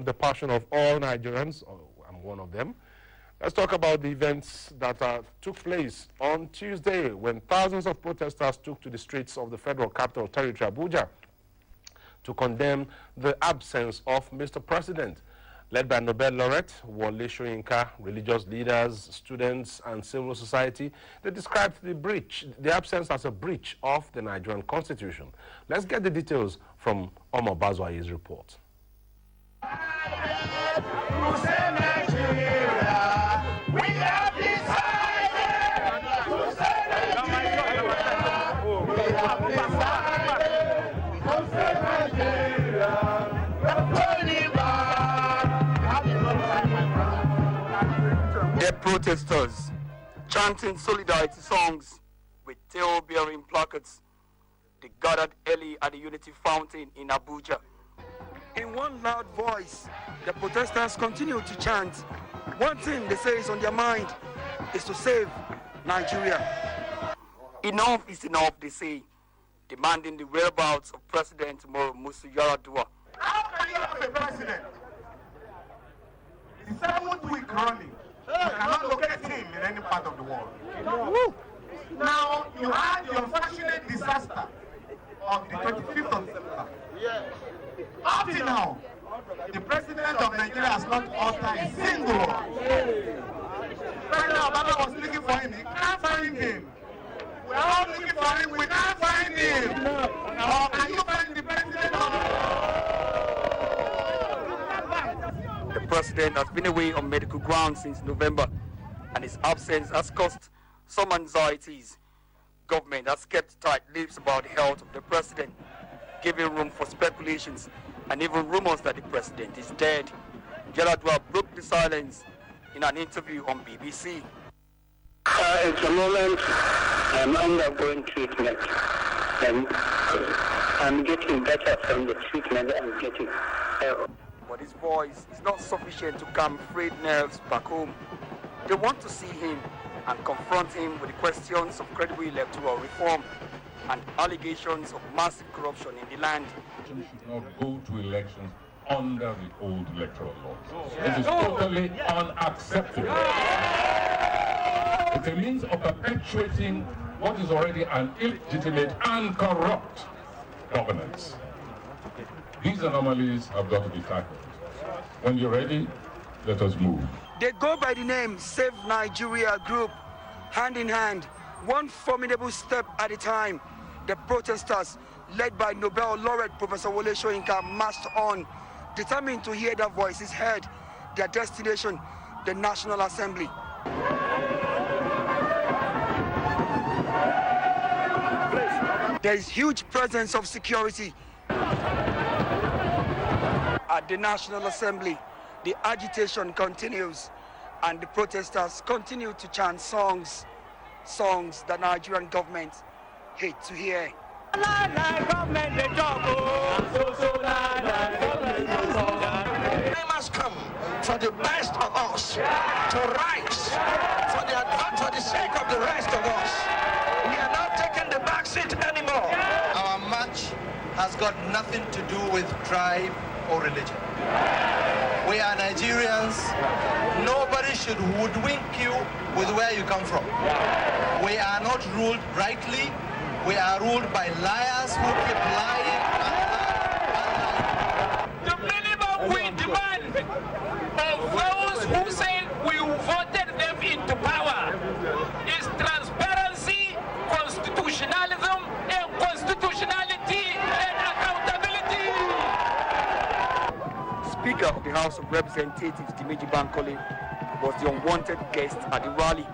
the passion of all Nigerians. I'm one of them. Let's talk about the events that took place on Tuesday when thousands of protesters took to the streets of the Federal Capital Territory, Abuja, to condemn the absence of Mr. President. Led by Nobel Laureate Wole Soyinka, religious leaders, students, and civil society, they described the absence as a breach of the Nigerian Constitution. Let's get the details from Omar Bazwaye's report. The protesters chanting solidarity songs with tail-bearing placards. They gathered early at the Unity Fountain in Abuja. In one loud voice, the protesters continue to chant. One thing they say is on their mind is to save Nigeria. Enough is enough, they say, demanding the whereabouts of President Umaru Musa Yar'Adua. How can you have a president? The 7th week running. You cannot locate him in any part of the world. Now, you had the unfortunate disaster of the 25th of September. Up to now, the president of Nigeria has not uttered a single word. President Obama was looking for him, he can't find him. We're all looking for him, we can't find him. Can you find the president? The president has been away on medical grounds since November, and his absence has caused some anxieties. Government has kept tight lips about the health of the president, giving room for speculations and even rumors that the president is dead. Yar'Adua broke the silence in an interview on BBC. At the moment, I'm undergoing treatment, and I'm getting better from the treatment I'm getting. But his voice is not sufficient to calm frayed nerves back home. They want to see him and confront him with the questions of credible electoral reform and allegations of massive corruption in the land. Should not go to elections under the old electoral laws. It is totally unacceptable. It's a means of perpetuating what is already an illegitimate and corrupt governance. These anomalies have got to be tackled. When you're ready, let us move. They go by the name Save Nigeria Group. Hand in hand, one formidable step at a time, the protesters, led by Nobel Laureate Professor Wole Soyinka, marched on, determined to hear their voices heard, their destination, the National Assembly. There is huge presence of security at the National Assembly. The agitation continues, and the protesters continue to chant songs that Nigerian government hate to hear. The time has come for the best of us to rise for the sake of the rest of us. We are not taking the back seat anymore. Our march has got nothing to do with tribe or religion. We are Nigerians. Nobody should hoodwink you with where you come from. We are not ruled rightly. We are ruled by liars who keep lying and lying. The minimum we demand of those who say we voted them into power is transparency, constitutionalism, and constitutionality and accountability. Speaker of the House of Representatives, Dimeji Bankole, was the unwanted guest at the rally.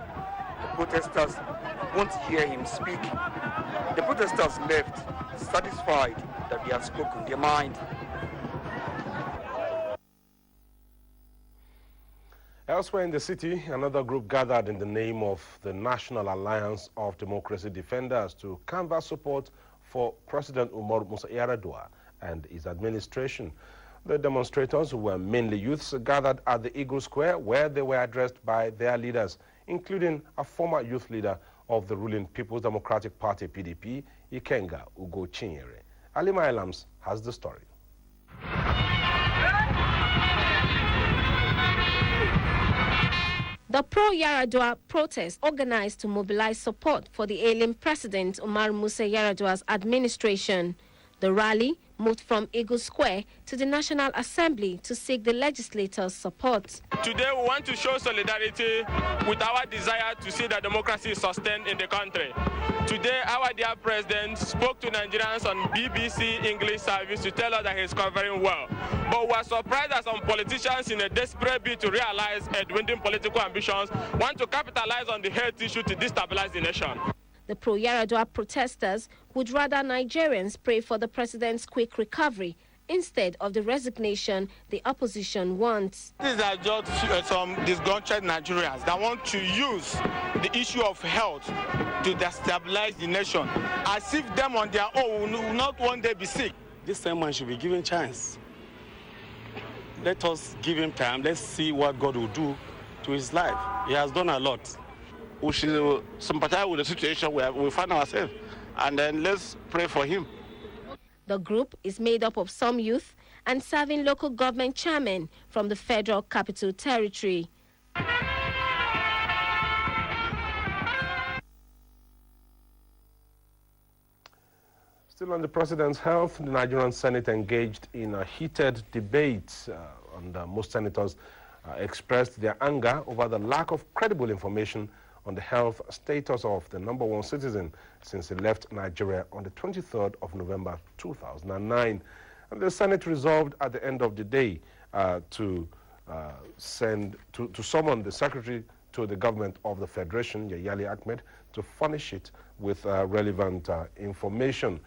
The protesters won't hear him speak. The protesters left, satisfied that they had spoken their mind. Elsewhere in the city, another group gathered in the name of the National Alliance of Democracy Defenders to canvass support for President Umaru Musa Yar'Adua and his administration. The demonstrators, who were mainly youths, gathered at the Eagle Square, where they were addressed by their leaders, including a former youth leader of the ruling People's Democratic Party, PDP, Ikenga Ugo Chinyere. Alima Elams has the story. The pro-Yar'Adua protest organized to mobilize support for the ailing President Umaru Musa Yar'Adua's administration. The rally moved from Eagle Square to the National Assembly to seek the legislators' support. Today we want to show solidarity with our desire to see that democracy is sustained in the country. Today our dear President spoke to Nigerians on BBC English service to tell us that he is covering well. But we are surprised that some politicians in a desperate bid to realize a dwindling political ambitions want to capitalize on the health issue to destabilize the nation. The pro-Yar'Adua protesters would rather Nigerians pray for the president's quick recovery instead of the resignation the opposition wants. These are just some disgruntled Nigerians that want to use the issue of health to destabilize the nation, as if them on their own will not one day be sick. This same man should be given a chance. Let us give him time. Let's see what God will do to his life. He has done a lot. We should sympathize with the situation where we find ourselves, and then let's pray for him. The group is made up of some youth and serving local government chairmen from the Federal Capital Territory. Still on the president's health, the Nigerian Senate engaged in a heated debate, and most senators expressed their anger over the lack of credible information on the health status of the #1 citizen since he left Nigeria on the 23rd of November 2009. And the Senate resolved at the end of the day to summon the Secretary to the government of the Federation, Yahya Ahmed, to furnish it with relevant information.